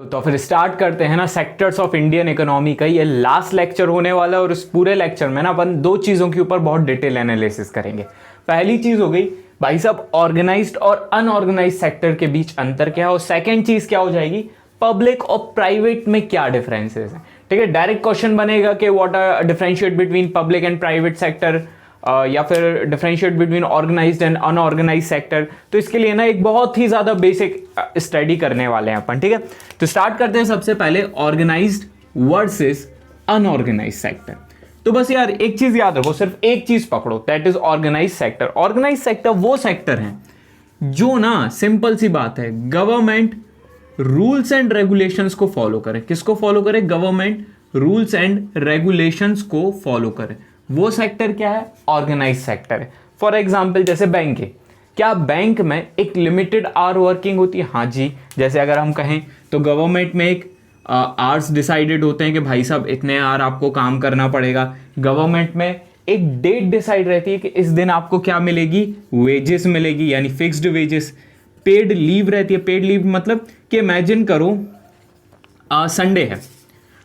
तो फिर स्टार्ट करते हैं ना सेक्टर्स ऑफ इंडियन इकोनॉमी का। ये लास्ट लेक्चर होने वाला है और इस पूरे लेक्चर में ना अपन दो चीज़ों के ऊपर बहुत डिटेल एनालिसिस करेंगे। पहली चीज़ हो गई भाई साहब ऑर्गेनाइज्ड और अनऑर्गेनाइज्ड सेक्टर के बीच अंतर क्या है, और सेकेंड चीज़ क्या हो जाएगी पब्लिक और प्राइवेट में क्या डिफरेंसेस हैं। ठीक है, डायरेक्ट क्वेश्चन बनेगा कि what are differentiate between public and private sector या फिर differentiate between organised and unorganised sector. तो इसके लिए ना एक बहुत ही ज़्यादा बेसिक स्टडी करने वाले हैं अपन। ठीक है, तो स्टार्ट करते हैं सबसे पहले ऑर्गेनाइज्ड वर्सेस अनऑर्गेनाइज्ड सेक्टर। तो बस यार एक चीज़ याद रखो, सिर्फ एक चीज़ पकड़ो, that is organised sector. Organised sector वो सेक्टर हैं जो ना सिंपल सी बात है गवर्नमेंट रूल्स एंड रेगुलेशंस को फॉलो करे। किसको फॉलो करे? गवर्नमेंट रूल्स एंड रेगुलेशंस को फॉलो करे। वो सेक्टर क्या है? ऑर्गेनाइज सेक्टर है। फॉर एग्जाम्पल जैसे बैंक है, क्या बैंक में एक लिमिटेड आवर वर्किंग होती है? हाँ जी। जैसे अगर हम कहें तो गवर्नमेंट में एक आवर्स डिसाइडेड होते हैं कि भाई साहब इतने आवर आपको काम करना पड़ेगा। गवर्नमेंट में एक डेट डिसाइड रहती है कि इस दिन आपको क्या मिलेगी, वेजेस मिलेगी, यानी फिक्स्ड वेजेस। पेड लीव रहती है। पेड लीव मतलब कि इमेजिन करो संडे है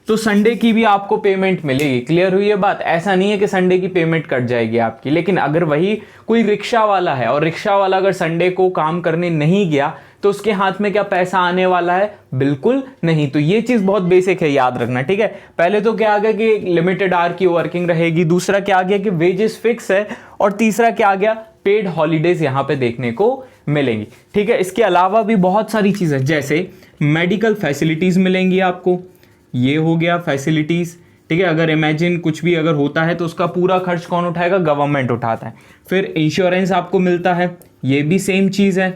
तो संडे की भी आपको पेमेंट मिलेगी। क्लियर हुई ये बात? ऐसा नहीं है कि संडे की पेमेंट कट जाएगी आपकी। लेकिन अगर वही कोई रिक्शा वाला है और रिक्शा वाला अगर संडे को काम करने नहीं गया तो उसके हाथ में क्या पैसा आने वाला है? बिल्कुल नहीं। तो ये चीज़ बहुत बेसिक है, याद रखना। ठीक है, पहले तो क्या आ गया कि लिमिटेड आवर की वर्किंग रहेगी, दूसरा क्या आ गया कि वेजेस फिक्स है, और तीसरा क्या आ गया पेड हॉलीडेज यहाँ पे देखने को मिलेंगी। ठीक है, इसके अलावा भी बहुत सारी चीज़ें जैसे मेडिकल फैसिलिटीज़ मिलेंगी आपको। ये हो गया फैसिलिटीज़। ठीक है, अगर इमेजिन कुछ भी अगर होता है तो उसका पूरा खर्च कौन उठाएगा? गवर्नमेंट उठाता है। फिर इंश्योरेंस आपको मिलता है, ये भी सेम चीज़ है।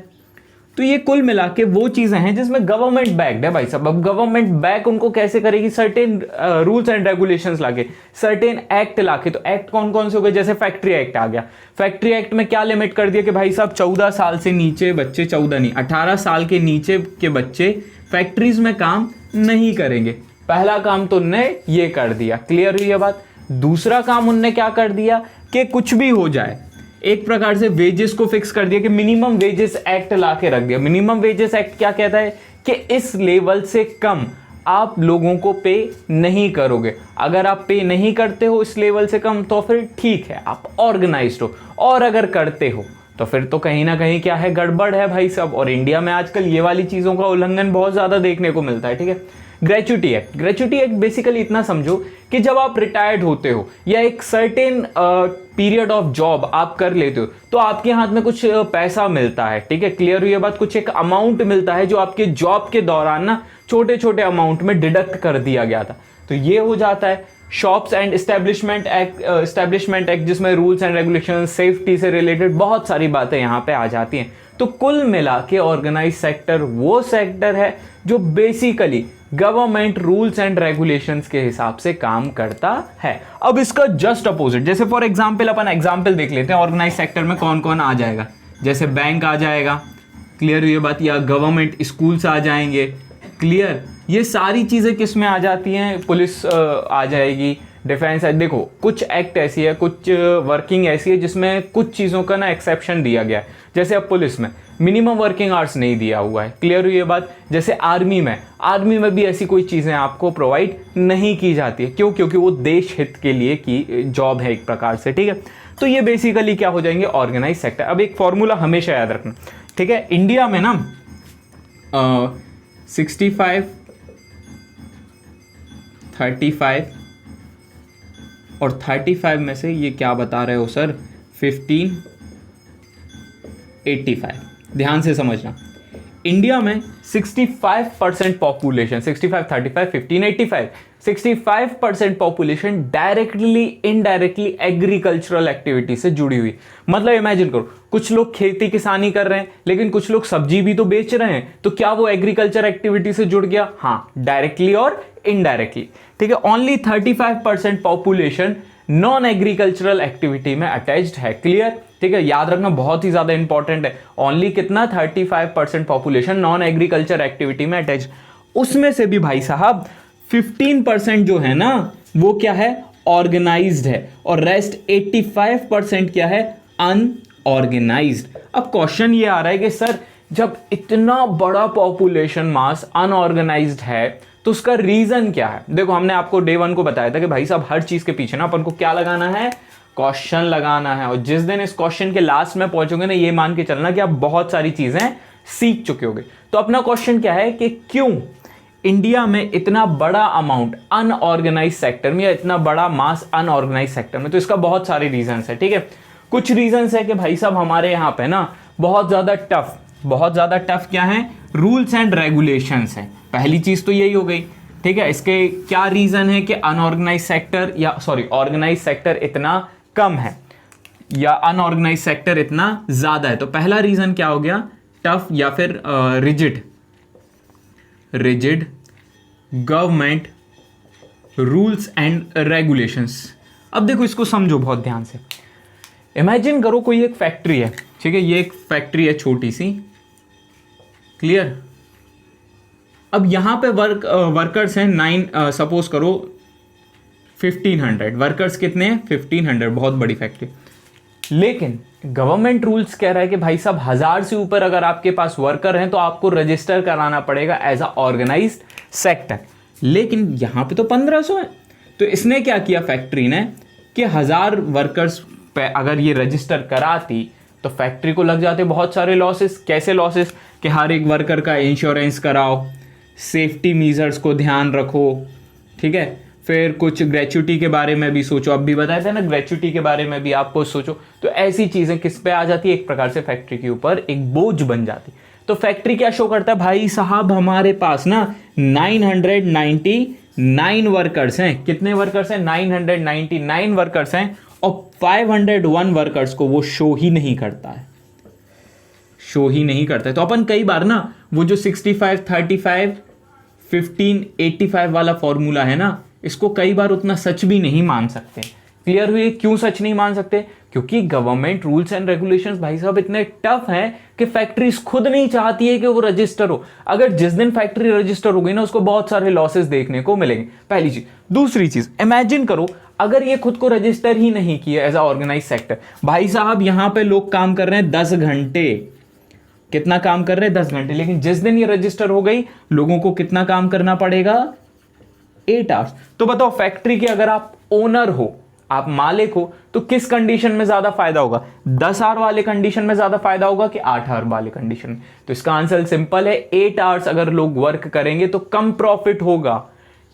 तो ये कुल मिला के वो चीज़ें हैं जिसमें गवर्नमेंट बैक्ड है भाई साहब। अब गवर्नमेंट बैक उनको कैसे करेगी? सर्टेन रूल्स एंड रेगुलेशंस लाके, सर्टेन एक्ट लाके। तो एक्ट कौन कौन से हो गए? जैसे फैक्ट्री एक्ट आ गया। फैक्ट्री एक्ट में क्या लिमिट कर दिया कि भाई साहब 14 साल से नीचे बच्चे, 14 नहीं 18 साल के नीचे के बच्चे फैक्ट्रीज में काम नहीं करेंगे। पहला काम तो उनने ये कर दिया। क्लियर हुई ये बात? दूसरा काम उनने क्या कर दिया कि कुछ भी हो जाए एक प्रकार से वेजेस को फिक्स कर दिया कि मिनिमम वेजेस एक्ट ला के रख दिया। मिनिमम वेजेस एक्ट क्या कहता है कि इस लेवल से कम आप लोगों को पे नहीं करोगे। अगर आप पे नहीं करते हो इस लेवल से कम तो फिर ठीक है, आप ऑर्गेनाइज्ड हो, और अगर करते हो तो फिर तो कहीं ना कहीं क्या है, गड़बड़ है भाई साहब। और इंडिया में आजकल ये वाली चीज़ों का उल्लंघन बहुत ज़्यादा देखने को मिलता है। ठीक है, gratuity act. Gratuity act basically इतना समझो कि जब आप रिटायर्ड होते हो या एक सर्टेन पीरियड ऑफ जॉब आप कर लेते हो तो आपके हाथ में कुछ पैसा मिलता है। ठीक है, क्लियर हुई ये बात? कुछ एक अमाउंट मिलता है जो आपके जॉब के दौरान ना छोटे छोटे अमाउंट में डिडक्ट कर दिया गया था। तो ये हो जाता है शॉप्स एंड एस्टेब्लिशमेंट एक्ट, जिसमें रूल्स एंड रेगुलेशन, सेफ्टी से रिलेटेड बहुत सारी बातें यहाँ पे आ जाती हैं। तो कुल मिला के ऑर्गेनाइज सेक्टर वो सेक्टर है जो basically government rules and regulations के हिसाब से काम करता है। अब इसका जस्ट अपोजिट, जैसे फॉर एग्जांपल अपन एग्जांपल देख लेते हैं ऑर्गेनाइज सेक्टर में कौन कौन आ जाएगा। जैसे बैंक आ जाएगा, क्लियर हुई बात, या गवर्नमेंट स्कूल्स आ जाएंगे। क्लियर, ये सारी चीज़ें किस में आ जाती हैं? पुलिस आ जाएगी, डिफेंस है। देखो कुछ एक्ट ऐसी है, कुछ वर्किंग ऐसी है जिसमें कुछ चीज़ों का ना एक्सेप्शन दिया गया है। जैसे अब पुलिस में मिनिमम वर्किंग आवर्स नहीं दिया हुआ है। क्लियर हुई ये बात? जैसे आर्मी में भी ऐसी कोई चीज़ें आपको प्रोवाइड नहीं की जाती है। क्यों? क्योंकि वो देश हित के लिए की जॉब है एक प्रकार से। ठीक है, तो ये बेसिकली क्या हो जाएंगे? Organise sector. अब एक फॉर्मूला हमेशा याद रखना। ठीक है, इंडिया में ना 65, 35 और 35 में से ये क्या बता रहे हो सर? 15, 85। ध्यान से समझना, इंडिया में 65% population, 65, 35, 15, 85, 65% population directly indirectly agricultural activity से जुड़ी हुई। मतलब इमेजिन करो कुछ लोग खेती किसानी कर रहे हैं लेकिन कुछ लोग सब्जी भी तो बेच रहे हैं, तो क्या वो एग्रीकल्चर एक्टिविटी से जुड़ गया? हाँ, डायरेक्टली और इनडायरेक्टली। ठीक है, only 35% population non agricultural activity में अटैच्ड है। क्लियर? ठीक है, याद रखना बहुत ही ज्यादा इंपॉर्टेंट है। ओनली कितना? 35% पॉपुलेशन नॉन एग्रीकल्चर एक्टिविटी में अटैच्ड। उसमें से भी भाई साहब 15% जो है ना वो क्या है? ऑर्गेनाइज्ड है, और रेस्ट 85% क्या है? अनऑर्गेनाइज्ड। अब क्वेश्चन ये आ रहा है कि सर जब इतना बड़ा पॉपुलेशन मास अनऑर्गेनाइज्ड है तो उसका रीजन क्या है? देखो, हमने आपको डे 1 को बताया था कि भाई साहब हर चीज के पीछे ना अपन को क्या लगाना है, क्वेश्चन लगाना है। और जिस दिन इस क्वेश्चन के लास्ट में पहुंचोगे ना, ये मान के चलना कि आप बहुत सारी चीजें सीख चुके होगे। तो अपना क्वेश्चन क्या है कि क्यों इंडिया में इतना बड़ा अमाउंट अनऑर्गेनाइज सेक्टर में, या इतना बड़ा मास अनऑर्गेनाइज सेक्टर में? तो इसका बहुत सारे रीजंस है, ठीक है। कुछ रीजंस है कि भाई साहब हमारे यहाँ पे ना बहुत ज्यादा टफ क्या है, रूल्स एंड रेगुलेशंस है। पहली चीज तो यही हो गई, ठीक है। इसके क्या रीजन है कि अनऑर्गेनाइज सेक्टर ऑर्गेनाइज सेक्टर इतना कम है या अनऑर्गेनाइज सेक्टर इतना ज्यादा है। तो पहला रीजन क्या हो गया, टफ या फिर rigid government rules and regulations. अब देखो, इसको समझो बहुत ध्यान से। इमेजिन करो कोई एक फैक्ट्री है, ठीक है, ये एक फैक्ट्री है छोटी सी, क्लियर। अब यहां पे वर्कर्स हैं 9, सपोज करो 1500 वर्कर्स। कितने हैं? 1500, बहुत बड़ी फैक्ट्री। लेकिन गवर्नमेंट रूल्स कह रहा है कि भाई साहब 1000 से ऊपर अगर आपके पास वर्कर हैं तो आपको रजिस्टर कराना पड़ेगा एज अ ऑर्गेनाइज्ड सेक्टर। लेकिन यहां पे तो 1500 है। तो इसने क्या किया फैक्ट्री ने कि 1000 वर्कर्स पे अगर ये रजिस्टर कराती तो फैक्ट्री को लग जाते बहुत सारे लॉसेस। कैसे लॉसेस? कि हर एक वर्कर का इंश्योरेंस कराओ, सेफ्टी मेजर्स को ध्यान रखो, ठीक है। फिर कुछ ग्रेच्युटी के बारे में भी सोचो, अब भी बताया था ना, ग्रेच्युटी के बारे में भी आपको सोचो। तो ऐसी चीजें किस पे आ जाती है? एक प्रकार से फैक्ट्री के ऊपर एक बोझ बन जाती। तो फैक्ट्री क्या शो करता है, भाई साहब हमारे पास ना 999 वर्कर्स हैं। कितने वर्कर्स हैं? 999 वर्कर्स हैं। और 501 वर्कर्स को वो शो ही नहीं करता है। तो अपन कई बार ना वो जो 65 35 15 85 वाला फॉर्मूला है ना, इसको कई बार उतना सच भी नहीं मान सकते। क्लियर हुई? क्यों सच नहीं मान सकते? क्योंकि गवर्नमेंट रूल्स एंड रेगुलेशंस भाई साहब इतने टफ हैं कि फैक्ट्रीज खुद नहीं चाहती है कि वो रजिस्टर हो। अगर जिस दिन फैक्ट्री रजिस्टर हो गई ना, उसको बहुत सारे लॉसेस देखने को मिलेंगे, पहली चीज। दूसरी चीज, इमेजिन करो अगर ये खुद को रजिस्टर ही नहीं किया एज अ ऑर्गेनाइज सेक्टर। भाई साहब यहां पे लोग काम कर रहे हैं 10 घंटे। कितना काम कर रहे हैं? 10 घंटे। लेकिन जिस दिन ये रजिस्टर हो गई, लोगों को कितना काम करना पड़ेगा? 8 आवर्स। तो बताओ, फैक्ट्री के अगर आप ओनर हो, आप मालिक हो, तो किस कंडीशन में ज्यादा फायदा होगा? 10 आवर वाले कंडीशन में ज्यादा फायदा होगा कि 8 आवर वाले कंडीशन में? तो इसका आंसर सिंपल है, 8 आवर्स अगर लोग वर्क करेंगे तो कम प्रॉफिट होगा।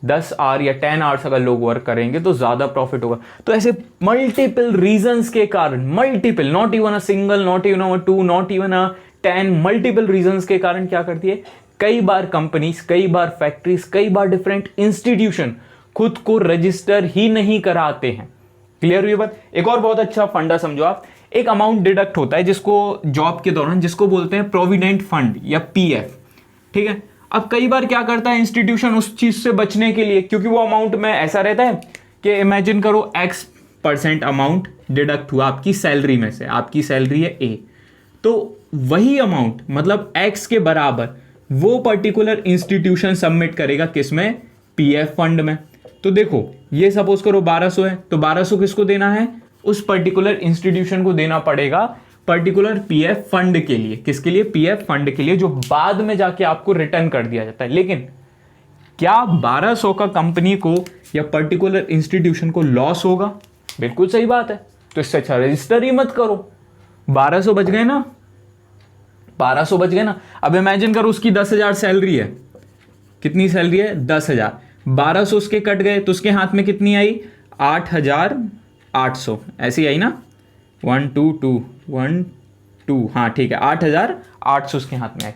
10 आवर या 10 आवर्स अगर लोग वर्क करेंगे तो ज्यादा प्रॉफिट होगा। तो ऐसे मल्टीपल रीजंस के कारण, multiple, not even a single, not even a 2, not even a 10, multiple reasons के कारण क्या करती है, कई बार कंपनीज, कई बार फैक्ट्रीज, कई बार डिफरेंट इंस्टीट्यूशन खुद को रजिस्टर ही नहीं कराते हैं। क्लियर हुई बात? एक और बहुत अच्छा फंडा समझो आप। एक अमाउंट डिडक्ट होता है जिसको जॉब के दौरान, जिसको बोलते हैं प्रोविडेंट फंड या पीएफ, ठीक है। अब कई बार क्या करता है इंस्टीट्यूशन उस चीज से बचने के लिए, क्योंकि वो अमाउंट में ऐसा रहता है कि इमेजिन करो X% अमाउंट डिडक्ट हुआ आपकी सैलरी में से, आपकी सैलरी है A, तो वही अमाउंट मतलब X के बराबर वो पर्टिकुलर इंस्टीट्यूशन सबमिट करेगा किसमें? पीएफ फंड में। तो देखो, ये सपोज करो 1200 है, तो 1200 किसको देना है? उस पर्टिकुलर इंस्टीट्यूशन को देना पड़ेगा पर्टिकुलर पीएफ फंड के लिए। किसके लिए? पीएफ फंड के लिए, जो बाद में जाके आपको रिटर्न कर दिया जाता है। लेकिन क्या 1200 का कंपनी को या पर्टिकुलर इंस्टीट्यूशन को लॉस होगा? बिल्कुल सही बात है। तो इससे अच्छा रजिस्टर ही मत करो। 1200 बच गए ना, 1200 बच गए ना। अब इमेजिन करो उसकी 10,000 सैलरी है। कितनी सैलरी है? 10,000। 1200 उसके कट गए तो उसके हाथ में कितनी आई? 8,800। ऐसी आई ना, 1 2 2 1 2, हाँ ठीक है, 8,800 उसके हाथ में आई।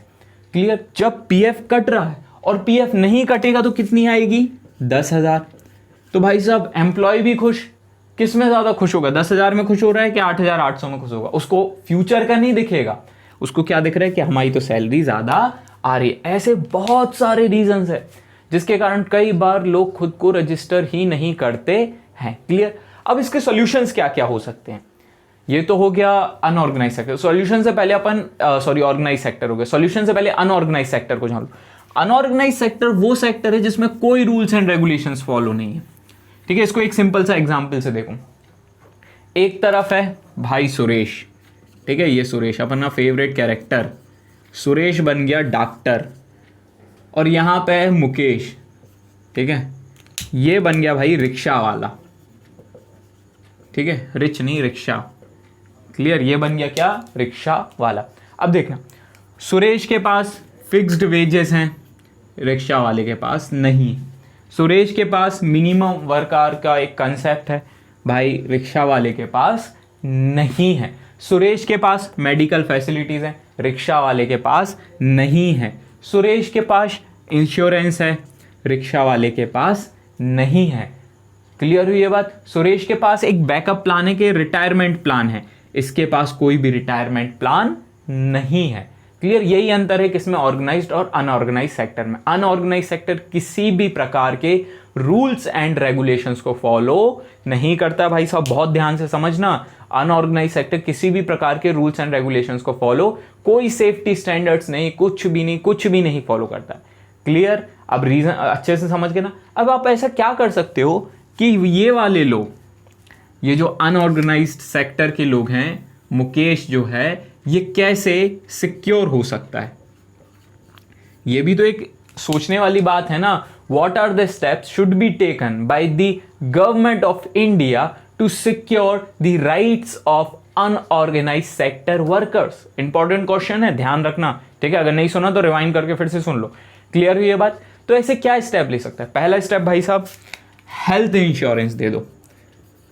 क्लियर? जब पीएफ कट रहा है और पीएफ नहीं कटेगा तो कितनी आएगी? 10,000। तो भाई साहब एम्प्लॉय भी खुश। किस में ज्यादा खुश होगा? 10,000 में खुश हो रहा है कि 8,800 में खुश होगा? उसको फ्यूचर का नहीं दिखेगा, उसको क्या दिख रहा है कि हमारी तो सैलरी ज्यादा आ रही है। ऐसे बहुत सारे रीजंस है जिसके कारण कई बार लोग खुद को रजिस्टर ही नहीं करते हैं। क्लियर? अब इसके सॉल्यूशंस क्या क्या हो सकते हैं? ये तो हो गया अनऑर्गेनाइज सेक्टर। सॉल्यूशन से पहले अपन ऑर्गेनाइज सेक्टर हो गया। सॉल्यूशन से पहले अनऑर्गेनाइज सेक्टर को जान लो। अनऑर्गेनाइज सेक्टर वो सेक्टर है जिसमें कोई रूल्स एंड रेगुलेशंस फॉलो नहीं है। ठीक है, इसको एक सिंपल सा एग्जांपल से देखो। एक तरफ है भाई सुरेश, ठीक है, ये सुरेश अपना फेवरेट कैरेक्टर सुरेश बन गया डॉक्टर, और यहाँ पे है मुकेश, ठीक है, ये बन गया भाई रिक्शा वाला, ठीक है, रिच नहीं रिक्शा, क्लियर, ये बन गया क्या, रिक्शा वाला। अब देखना, सुरेश के पास फिक्स्ड वेजेस हैं, रिक्शा वाले के पास नहीं। सुरेश के पास मिनिमम वर्क आवर का एक कंसेप्ट है, भाई रिक्शा वाले के पास नहीं है। सुरेश के पास मेडिकल फैसिलिटीज़ हैं, रिक्शा वाले के पास नहीं है। सुरेश के पास इंश्योरेंस है, रिक्शा वाले के पास नहीं है। क्लियर हुई ये बात। सुरेश के पास एक बैकअप प्लान है कि रिटायरमेंट प्लान है, इसके पास कोई भी रिटायरमेंट प्लान नहीं है। क्लियर, यही अंतर है किसमें, ऑर्गेनाइज्ड और अनऑर्गेनाइज्ड सेक्टर में। अनऑर्गेनाइज्ड सेक्टर किसी भी प्रकार के रूल्स एंड रेगुलेशंस को फॉलो नहीं करता। भाई साहब बहुत ध्यान से समझना, अनऑर्गेनाइज्ड सेक्टर किसी भी प्रकार के रूल्स एंड रेगुलेशंस को फॉलो, कोई सेफ्टी स्टैंडर्ड्स नहीं, कुछ भी नहीं फॉलो करता। क्लियर, अब रीजन अच्छे से समझ गए ना। अब आप ऐसा क्या कर सकते हो कि ये वाले लोग, ये जो अनऑर्गेनाइज्ड सेक्टर के लोग हैं, मुकेश जो है, ये कैसे सिक्योर हो सकता है, ये भी तो एक सोचने वाली बात है ना। What are the steps should be taken by the government of India to secure the rights of unorganised sector workers. Important question है, ध्यान रखना, ठीक है। अगर नहीं सुना तो रिवाइंड करके फिर से सुन लो। क्लियर हुई ये बात। तो ऐसे क्या स्टेप ले सकता है? पहला स्टेप भाई साहब, हेल्थ इंश्योरेंस दे दो।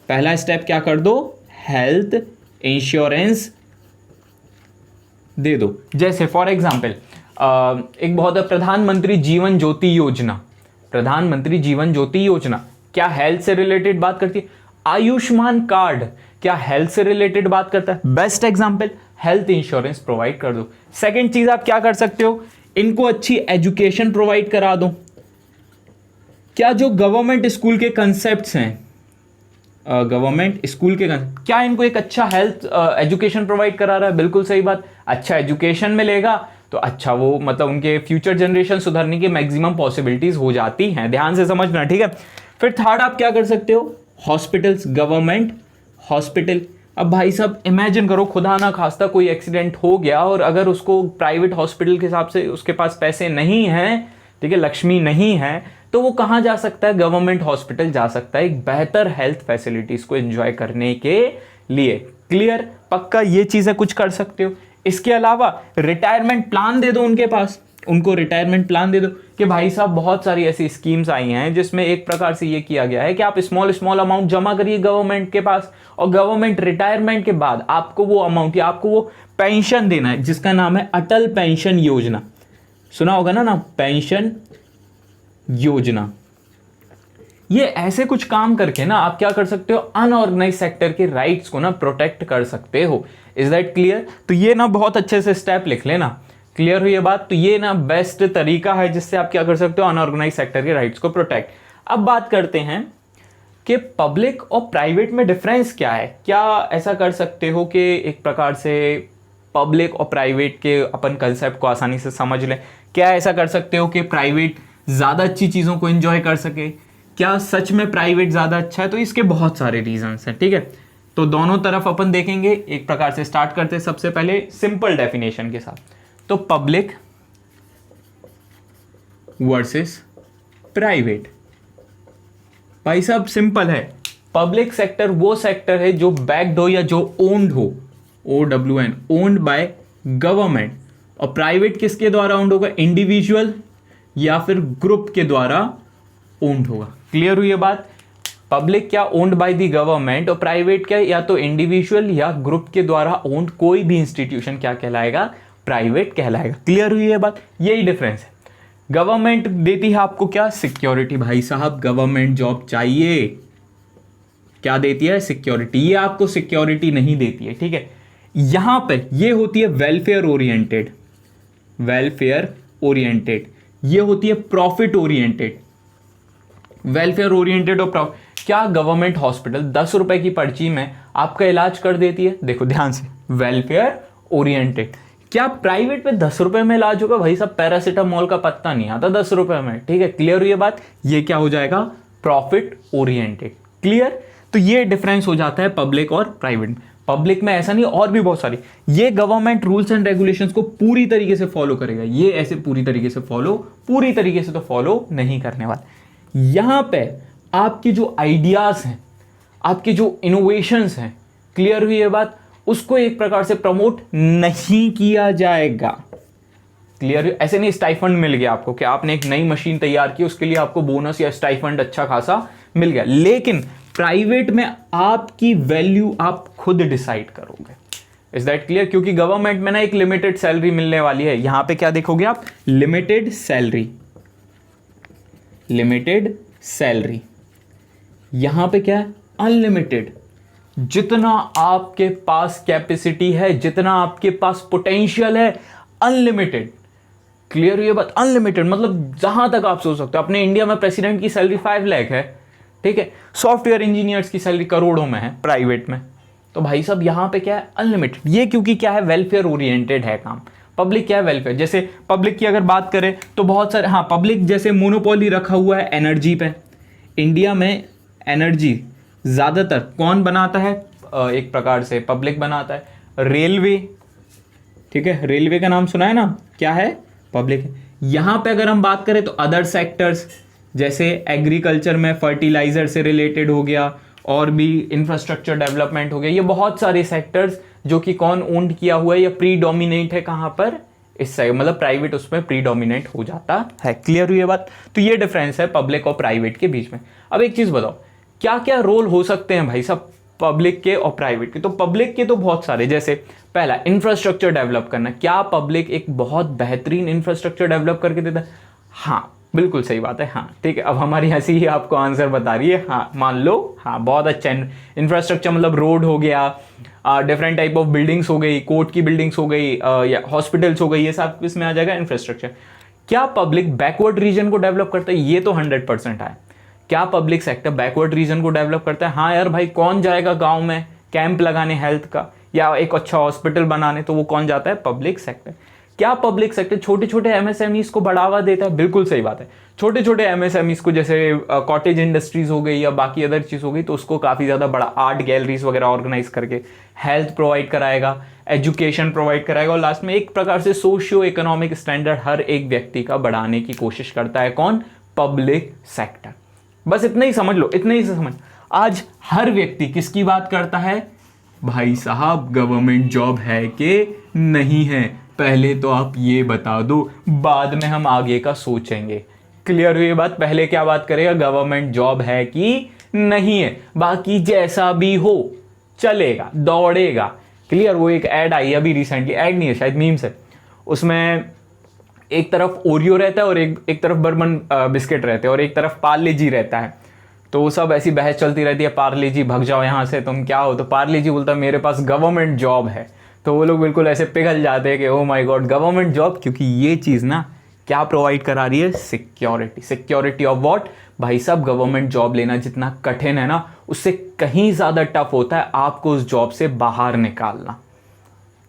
पहला स्टेप क्या कर दो, हेल्थ इंश्योरेंस दे दो। जैसे फॉर एग्जाम्पल एक बहुत है प्रधानमंत्री जीवन ज्योति योजना। प्रधानमंत्री जीवन ज्योति योजना क्या हेल्थ से रिलेटेड बात करती है? आयुष्मान कार्ड क्या हेल्थ से रिलेटेड बात करता है? Best example, health insurance provide कर दो। सेकेंड चीज आप क्या कर सकते हो, इनको अच्छी एजुकेशन प्रोवाइड करा दो। क्या जो गवर्नमेंट स्कूल के कंसेप्ट्स हैं, गवर्नमेंट स्कूल के क्या इनको एक अच्छा हेल्थ एजुकेशन प्रोवाइड करा रहा है? बिल्कुल सही बात। अच्छा एजुकेशन मिलेगा तो अच्छा वो मतलब उनके फ्यूचर जनरेशन सुधरने की मैक्सिमम पॉसिबिलिटीज हो जाती हैं। ध्यान से समझना, ठीक है। फिर थर्ड आप क्या कर सकते हो, हॉस्पिटल्स, गवर्नमेंट हॉस्पिटल। अब भाई साहब इमेजिन करो, खुदा ना खास्ता कोई एक्सीडेंट हो गया और अगर उसको प्राइवेट हॉस्पिटल के हिसाब से उसके पास पैसे नहीं हैं, ठीक है, लक्ष्मी नहीं है, तो वो कहाँ जा सकता है? गवर्नमेंट हॉस्पिटल जा सकता है, एक बेहतर हेल्थ फैसिलिटीज को एंजॉय करने के लिए। क्लियर, पक्का ये चीजें कुछ कर सकते हो। इसके अलावा रिटायरमेंट प्लान दे दो उनके पास, उनको रिटायरमेंट प्लान दे दो कि भाई साहब बहुत सारी ऐसी स्कीम्स आई हैं जिसमें एक प्रकार से ये किया गया है कि आप स्मॉल अमाउंट जमा करिए गवर्नमेंट के पास और गवर्नमेंट रिटायरमेंट के बाद आपको वो अमाउंट या आपको वो पेंशन देना है, जिसका नाम है अटल पेंशन योजना। सुना होगा ना पेंशन योजना। ये ऐसे कुछ काम करके ना आप क्या कर सकते हो, अनऑर्गेनाइज सेक्टर के राइट्स को ना प्रोटेक्ट कर सकते हो। Is that clear? तो ये ना बहुत अच्छे से स्टेप लिख लेना। क्लियर हुई ये बात? तो ये ना बेस्ट तरीका है जिससे आप क्या कर सकते हो, अनऑर्गेनाइज सेक्टर के राइट्स को प्रोटेक्ट। अब बात करते हैं कि पब्लिक और प्राइवेट में डिफरेंस क्या है। क्या ऐसा कर सकते हो कि एक प्रकार से पब्लिक और प्राइवेट के अपन कंसेप्ट को आसानी से समझ लें? क्या ऐसा कर सकते हो कि प्राइवेट ज़्यादा अच्छी चीज़ों को एंजॉय कर सके? क्या सच में प्राइवेट ज़्यादा अच्छा है? तो इसके बहुत सारे रीजंस हैं, ठीक है। तो दोनों तरफ अपन देखेंगे, एक प्रकार से स्टार्ट करते हैं सबसे पहले सिंपल डेफिनेशन के साथ। तो पब्लिक वर्सेस प्राइवेट, भाई साहब सिंपल है। पब्लिक सेक्टर वो सेक्टर है जो बैक्ड हो या जो ओन्ड हो, OWN, ओन्ड बाय गवर्नमेंट। और प्राइवेट किसके द्वारा ओन्ड होगा? इंडिविजुअल या फिर ग्रुप के द्वारा ओन्ड होगा। क्लियर हुई ये बात? पब्लिक क्या ओन्ड बाय द गवर्नमेंट और प्राइवेट क्या या तो इंडिविजुअल या ग्रुप के द्वारा ओन्ड कोई भी इंस्टीट्यूशन क्या कहलाएगा? प्राइवेट कहलाएगा। क्लियर हुई ये बात? यही डिफरेंस है। गवर्नमेंट देती है आपको क्या? सिक्योरिटी। भाई साहब गवर्नमेंट जॉब चाहिए, क्या देती है? सिक्योरिटी। ये आपको सिक्योरिटी नहीं देती है, ठीक है। यहां पे ये होती है वेलफेयर ओरिएंटेड, वेलफेयर ओरिएंटेड। ये होती है प्रॉफिट ओरिएंटेड। वेलफेयर ओरिएंटेड और प्रॉफिट। क्या गवर्नमेंट हॉस्पिटल 10 रुपए की पर्ची में आपका इलाज कर देती है? देखो ध्यान से, वेलफेयर ओरिएंटेड। क्या प्राइवेट में 10 रुपए में इलाज होगा? भाई साहब पैरासीटामोल का पत्ता नहीं आता 10 रुपए में, ठीक है। क्लियर हुई ये बात? ये क्या हो जाएगा? Profit oriented. क्लियर? तो ये डिफरेंस हो जाता है पब्लिक और प्राइवेट में। पब्लिक में ऐसा नहीं, और भी बहुत सारी, ये गवर्नमेंट रूल्स एंड रेगुलेशंस को पूरी तरीके से फॉलो करेगा, ये ऐसे पूरी तरीके से तो फॉलो नहीं करने वाला। यहां पे आपके जो आइडियाज हैं, आपके जो इनोवेशंस हैं, क्लियर हुई ये बात, उसको एक प्रकार से प्रमोट नहीं किया जाएगा। क्लियर? ऐसे नहीं स्टाइफंड मिल गया आपको कि आपने एक नई मशीन तैयार की, उसके लिए आपको बोनस या स्टाइफंड अच्छा खासा मिल गया, लेकिन प्राइवेट में आपकी वैल्यू आप खुद डिसाइड करोगे। Is that clear? क्योंकि गवर्नमेंट में ना एक लिमिटेड सैलरी मिलने वाली है, यहां पे क्या देखोगे आप, लिमिटेड सैलरी, लिमिटेड सैलरी। यहां पे क्या है, अनलिमिटेड। जितना आपके पास कैपेसिटी है, जितना आपके पास पोटेंशियल है, अनलिमिटेड। क्लियर हुई ये बात? अनलिमिटेड मतलब जहां तक आप सोच सकते हो। अपने इंडिया में प्रेसिडेंट की सैलरी 5 लाख है, ठीक है, सॉफ्टवेयर इंजीनियर्स की सैलरी करोड़ों में है प्राइवेट में। तो भाई साहब यहां पे क्या है, अनलिमिटेड। ये क्योंकि क्या है, वेलफेयर ओरिएंटेड है काम। पब्लिक क्या है, वेलफेयर। जैसे पब्लिक की अगर बात करें तो बहुत सारे, हाँ, पब्लिक जैसे मोनोपोली रखा हुआ है एनर्जी पे। इंडिया में एनर्जी ज़्यादातर कौन बनाता है, एक प्रकार से पब्लिक बनाता है। रेलवे, ठीक है, रेलवे का नाम सुना है ना, क्या है, पब्लिक है। यहाँ पे अगर हम बात करें तो अदर सेक्टर्स, जैसे एग्रीकल्चर में फर्टिलाइजर से रिलेटेड हो गया, और भी इंफ्रास्ट्रक्चर डेवलपमेंट हो गया, ये बहुत सारे सेक्टर्स जो कि कौन ओन्ड किया हुआ है या प्री डोमिनेट है कहाँ पर, इस साइड, मतलब प्राइवेट उसमें प्री डोमिनेट हो जाता है। क्लियर हुई ये बात? तो ये डिफरेंस है पब्लिक और प्राइवेट के बीच में। अब एक चीज़ बताओ, क्या क्या रोल हो सकते हैं भाई साहब पब्लिक के और प्राइवेट के? तो पब्लिक के तो बहुत सारे, जैसे पहला इंफ्रास्ट्रक्चर डेवलप करना। क्या पब्लिक एक बहुत बेहतरीन इंफ्रास्ट्रक्चर डेवलप करके देता है? हाँ, बिल्कुल सही बात है, हाँ, ठीक है। अब हमारी हंसी ही आपको आंसर बता रही है, हाँ, मान लो, हाँ, बहुत अच्छा इंफ्रास्ट्रक्चर, मतलब रोड हो गया, डिफरेंट टाइप ऑफ बिल्डिंग्स हो गई, कोर्ट की बिल्डिंग्स हो गई, या हॉस्पिटल्स हो गई, ये सब इसमें आ जाएगा इंफ्रास्ट्रक्चर। क्या पब्लिक बैकवर्ड रीजन को डेवलप करता है? ये तो 100% है। क्या पब्लिक सेक्टर बैकवर्ड रीजन को डेवलप करता है? हाँ यार भाई, कौन जाएगा गांव में कैंप लगाने हेल्थ का, या एक अच्छा हॉस्पिटल बनाने, तो वो कौन जाता है? Public sector. क्या पब्लिक सेक्टर छोटे छोटे एमएसएमईज को बढ़ावा देता है? बिल्कुल सही बात है। छोटे छोटे एमएसएमईज को, जैसे कॉटेज इंडस्ट्रीज हो गई या बाकी अदर चीज़ हो गई, तो उसको काफ़ी ज़्यादा बड़ा आर्ट गैलरीज वगैरह ऑर्गेनाइज करके हेल्थ प्रोवाइड कराएगा, एजुकेशन प्रोवाइड कराएगा, और लास्ट में एक प्रकार से सोशियो इकोनॉमिक स्टैंडर्ड हर एक व्यक्ति का बढ़ाने की कोशिश करता है। कौन? Public sector. बस इतना ही समझ लो, इतना ही समझ। आज हर व्यक्ति किसकी बात करता है? भाई साहब गवर्नमेंट जॉब है कि नहीं है, पहले तो आप ये बता दो, बाद में हम आगे का सोचेंगे। क्लियर हुई बात? पहले क्या बात करेगा, गवर्नमेंट जॉब है कि नहीं है, बाकी जैसा भी हो चलेगा, दौड़ेगा। क्लियर? वो एक ऐड आई अभी रिसेंटली, ऐड नहीं है शायद, मीम्स है, उसमें एक तरफ ओरियो रहता है और एक तरफ बर्बन बिस्किट रहते हैं और एक तरफ पार्ले जी रहता है। तो वो सब ऐसी बहस चलती रहती है, पार्ले जी भग जाओ यहाँ से, तुम क्या हो? तो पार्ले जी बोलता है मेरे पास गवर्नमेंट जॉब है। तो वो लोग बिल्कुल ऐसे पिघल जाते हैं कि oh my God, government job, क्योंकि ये चीज़ ना क्या प्रोवाइड करा रही है? सिक्योरिटी। Security of what? भाई साहब गवर्नमेंट जॉब लेना जितना कठिन है ना, उससे कहीं ज़्यादा टफ होता है आपको उस जॉब से बाहर निकालना।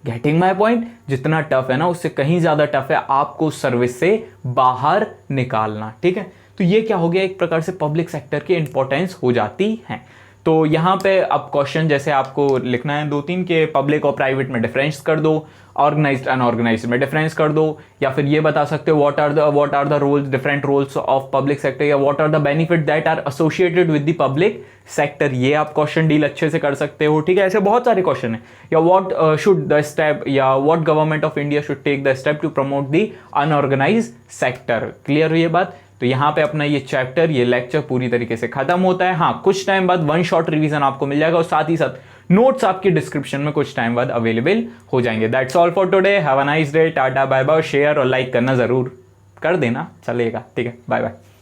Getting my point? जितना टफ है ना, उससे कहीं ज़्यादा टफ है आपको सर्विस से बाहर निकालना। ठीक है, तो ये क्या हो गया, एक प्रकार से पब्लिक सेक्टर की इंपॉर्टेंस हो जाती है। तो यहाँ पे अब क्वेश्चन जैसे आपको लिखना है 2-3 के पब्लिक और प्राइवेट में डिफरेंस कर दो, ऑर्गेनाइज्ड अनऑर्गेनाइज्ड में डिफरेंस कर दो, या फिर ये बता सकते हो what are the roles, different roles of public sector, या what are the benefit that are associated with the public sector. ये आप क्वेश्चन डील अच्छे से कर सकते हो। ठीक है, ऐसे बहुत सारे क्वेश्चन है। या व्हाट शुड द स्टेप, या what government of India should take the step to promote the unorganised sector. Clear हुई ये बात? तो यहाँ पे अपना ये चैप्टर, ये लेक्चर पूरी तरीके से खत्म होता है। हाँ, कुछ टाइम बाद वन शॉट रिवीजन आपको मिल जाएगा और साथ ही साथ नोट्स आपके डिस्क्रिप्शन में कुछ टाइम बाद अवेलेबल हो जाएंगे। That's all for today. Have a nice day. Tata, bye bye. Share और लाइक करना जरूर कर देना, चलेगा। ठीक है, बाय बाय।